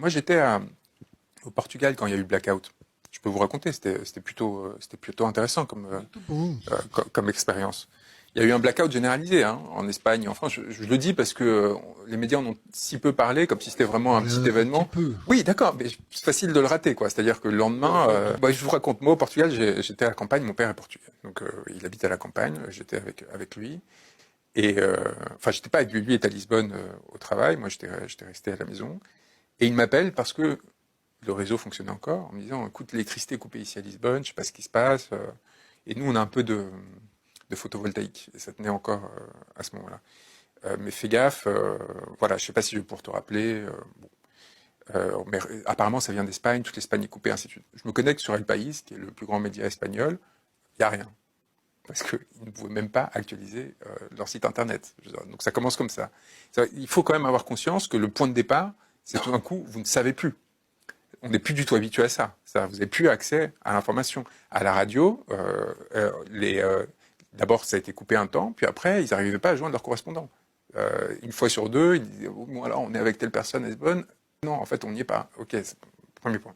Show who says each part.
Speaker 1: Moi, j'étais au Portugal quand il y a eu le blackout. Je peux vous raconter, c'était plutôt intéressant comme expérience. Il y a eu un blackout généralisé en Espagne, en France. Je le dis parce que les médias en ont si peu parlé, comme si c'était vraiment un petit événement. Oui, d'accord, mais c'est facile de le rater, quoi. C'est-à-dire que le lendemain, je vous raconte, moi au Portugal, j'étais à la campagne, mon père est portugais, donc il habite à la campagne. J'étais avec lui. Et j'étais pas avec lui, lui est à Lisbonne au travail, moi j'étais resté à la maison. Et il m'appelle parce que le réseau fonctionnait encore, en me disant, écoute, l'électricité est coupée ici à Lisbonne, je sais pas ce qui se passe. Et nous, on a un peu de photovoltaïque, et ça tenait encore à ce moment-là. Mais fais gaffe, voilà, je sais pas si je vais pouvoir te rappeler. Mais apparemment, ça vient d'Espagne, toute l'Espagne est coupée, ainsi de suite. Je me connecte sur El País, qui est le plus grand média espagnol, il n'y a rien. Parce qu'ils ne pouvaient même pas actualiser leur site internet. Donc ça commence comme ça. Il faut quand même avoir conscience que le point de départ, c'est tout d'un coup, vous ne savez plus. On n'est plus du tout habitué à ça. Vous n'avez plus accès à l'information. À la radio, d'abord ça a été coupé un temps, puis après, ils n'arrivaient pas à joindre leurs correspondants. Une fois sur deux, ils disaient, bon alors on est avec telle personne, est-ce bonne? Non, en fait, on n'y est pas. Ok, c'est le premier point.